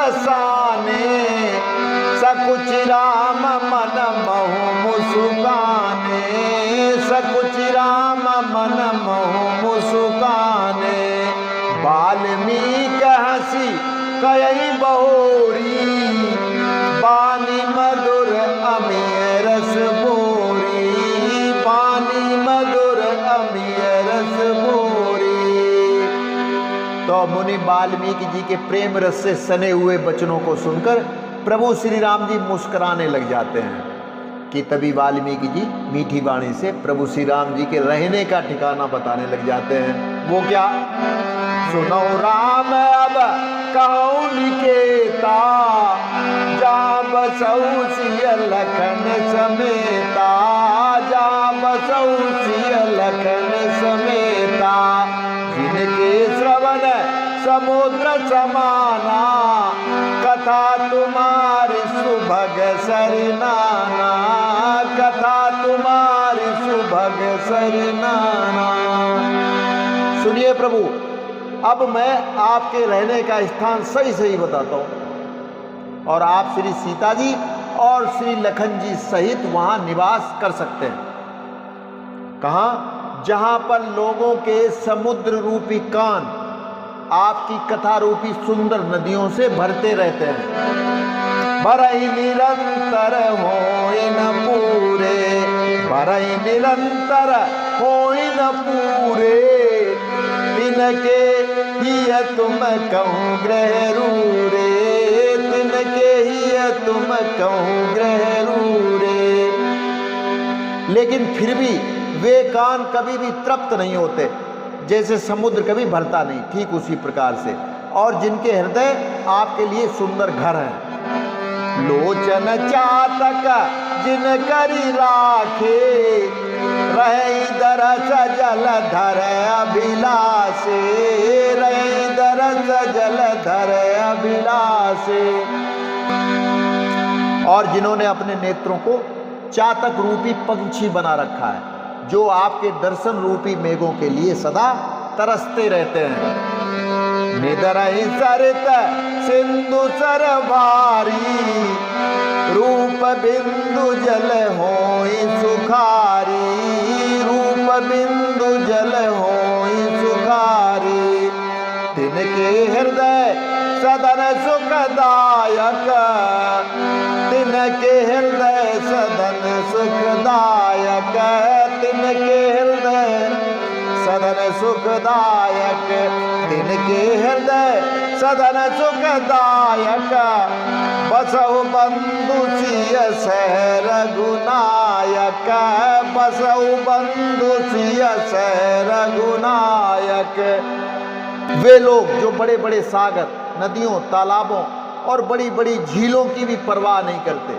बरसाने, सकुच राम मन मोह मुस्काने, सकुच राम मन मोह मुस्काने। वाल्मीकि हंसी कई बहोरी, बानी मधुर अमिय रस बोरी, बानी मधुर अमिय रस बोरी। तो मुनि वाल्मीकि जी के प्रेम रस से सने हुए वचनों को सुनकर प्रभु श्री राम जी मुस्कुराने लग जाते हैं कि तभी वाल्मीकि जी मीठी वाणी से प्रभु श्री राम जी के रहने का ठिकाना बताने लग जाते हैं। वो क्या? सुनो राम अब कहूँ निकेता, जा बसऊ सिय लखन समेता, जा बसऊ सिय लखन समेता। जिनके श्रवण समुद्र समाना, कथा तुम्हारी सुभग सरनाना, कथा तुम्हारी सुभग सरनाना। सुनिए प्रभु, अब मैं आपके रहने का स्थान सही सही बताता हूं और आप श्री सीता जी और श्री लखन जी सहित वहां निवास कर सकते हैं। कहां? जहां पर लोगों के समुद्र रूपी कान आपकी कथा रूपी सुंदर नदियों से भरते रहते हैं। भरई निरंतर होई न पूरे, भरई निरंतर होई न पूरे, तिनके ही तुम कहूँ ग्रह रूरे, तिनके ही तुम कहूँ ग्रह रूरे। लेकिन फिर भी वे कान कभी भी तृप्त नहीं होते, जैसे समुद्र कभी भरता नहीं, ठीक उसी प्रकार से। और जिनके हृदय आपके लिए सुंदर घर हैं। लोचन चातक जिन करी राखे, रहे दरस जल धर अभिलाषे, रहे दरस जल धर अभिलाषे। और जिन्होंने अपने नेत्रों को चातक रूपी पंछी बना रखा है, जो आपके दर्शन रूपी मेघों के लिए सदा तरसते रहते हैं। निदरहि सरित सिंधु सर भारी, रूप बिंदु जल होई सुखारी, रूप बिंदु जल होई सुखारी। तिनके हृदय सदन सुखदायक, तिनके हृदय सदन सुखदायक, तिनके हृदय सदन सुखदायक, तिनके हृदय सदन सुखदायक। बसहु बंधु सिय सह रघुनायक, बसहु बंधु सिय सह रघुनायक। वे लोग जो बड़े बड़े सागर, नदियों, तालाबों और बड़ी बड़ी झीलों की भी परवाह नहीं करते,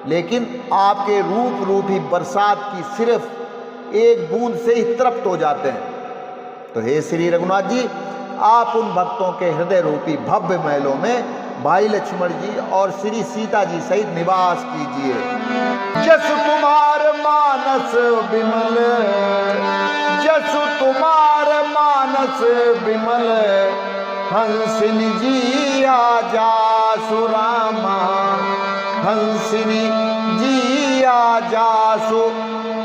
लेकिन आपके रूप रूपी बरसात की सिर्फ एक बूंद से ही तृप्त हो जाते हैं। तो हे श्री रघुनाथ जी, आप उन भक्तों के हृदय रूपी भव्य महलों में भाई लक्ष्मण जी और श्री सीता जी सहित निवास कीजिए। जसु तुम्हार मानस विमल, जसु तुम्हार मानस विमल, हंसिनी जी आजा सुरामा, हंसिनी जी आजा सु।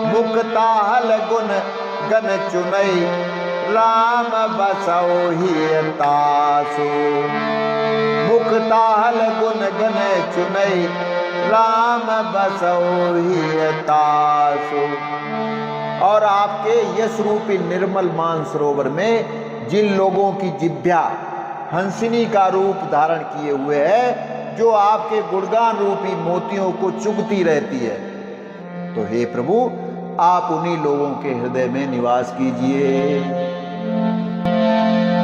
मुक्ताहल गुण गन चुनई, राम बसौ ही तासु। मुक्ताहल गुण गन चुनई, राम बसौ ही तासु। और आपके यश रूपी निर्मल मानसरोवर में जिन लोगों की जिह्वा हंसिनी का रूप धारण किए हुए है, जो आपके गुणगान रूपी मोतियों को चुगती रहती है, तो हे प्रभु, आप उन्हीं लोगों के हृदय में निवास कीजिए।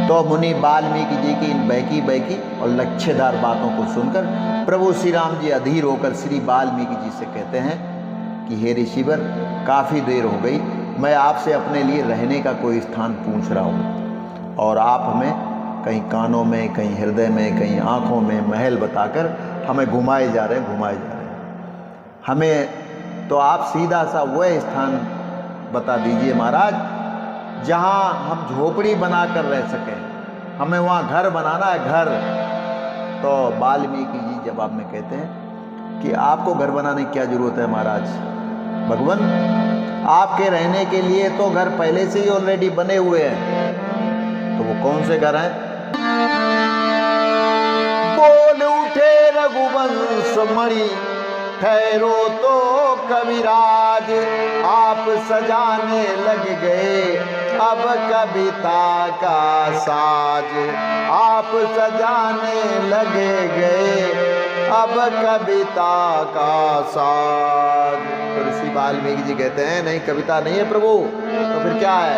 तो मुनि वाल्मीकि जी की इन बहकी बहकी और लक्ष्यदार बातों को सुनकर प्रभु श्री राम जी अधीर होकर श्री वाल्मीकि जी से कहते हैं कि हे ऋषिवर, काफ़ी देर हो गई, मैं आपसे अपने लिए रहने का कोई स्थान पूछ रहा हूँ, और आप हमें कहीं कानों में, कहीं हृदय में, कहीं आँखों में महल बताकर हमें घुमाए जा रहे हैं, घुमाए जा रहे हैं। हमें तो आप सीधा सा वह स्थान बता दीजिए महाराज, जहाँ हम झोपड़ी बनाकर रह सकें। हमें वहाँ घर बनाना है, घर। तो वाल्मीकि जी जवाब में कहते हैं कि आपको घर बनाने की क्या जरूरत है महाराज, भगवान आपके रहने के लिए तो घर पहले से ही ऑलरेडी बने हुए हैं। तो वो कौन से घर हैं? बोल उठे रघुवंश मणि ठहरो तो कविराज, आप सजाने लग गए अब कविता का साज, आप सजाने लगे गए अब कविता का साज। तो ऋषि वाल्मीकि जी कहते हैं नहीं, कविता नहीं है प्रभु, तो फिर क्या है?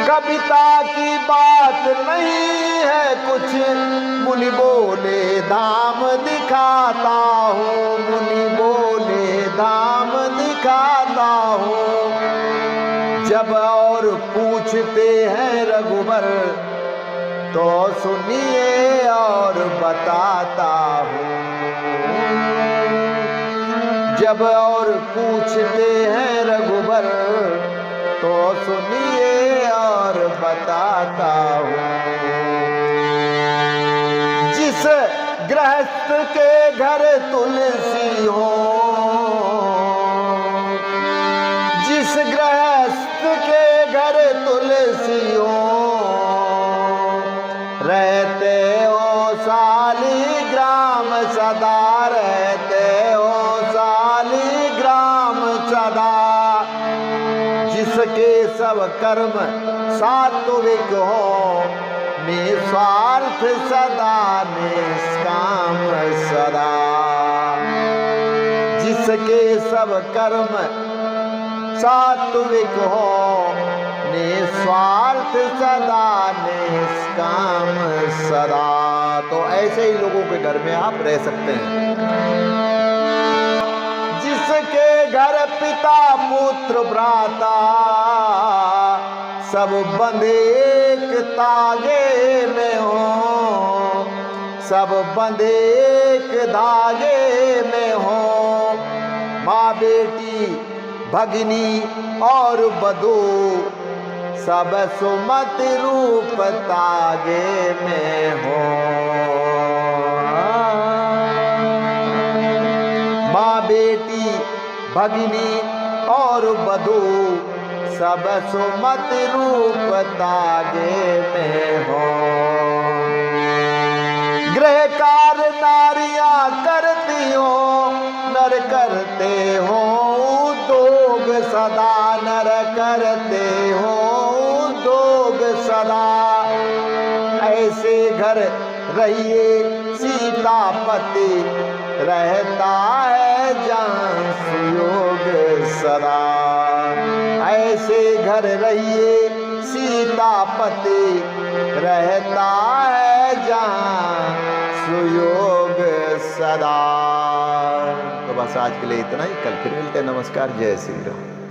कविता की बात नहीं है कुछ, मुनि बोले धाम दिखाता हूँ, मुनि बोले धाम दिखाता हूँ। जब और पूछते हैं रघुबर तो सुनिए और बताता हूँ, जब और पूछते हैं रघुबर तो सुनिए और बताता हूँ। जिस गृहस्थ के घर तुलसी हो, जिस गृहस्थ के घर तुलसी हो, रहते हो शालिग्राम सदा, रहते हो शालिग्राम सदा। जिसके सब कर्म सात्विक हो, निस्वार्थ सदा निष्काम सदा। जिसके सब कर्म सात्विक हो, निस्वार्थ सदा निष्काम सदा। तो ऐसे ही लोगों के घर में आप रह सकते हैं। जिसके घर पिता पुत्र भ्राता, सब बंधे एक तागे में हो, सब बंधे एक धागे में हो। माँ बेटी भगिनी और बधू, सब सुमति रूप तागे में हो। माँ बेटी भगिनी और बधू, सब सुमति रूप तागे में हो। गृह कार्य नारियां करती हो, नर करते हो उद्योग सदा, नर करते हो उद्योग सदा। ऐसे घर रहिए सीतापति, रहता है जहाँ सुयोग सदा। ऐसे घर रहिए सीतापति, रहता है जहाँ सुयोग सदा। तो बस आज के लिए इतना ही, कल फिर मिलते हैं। नमस्कार, जय श्री राम।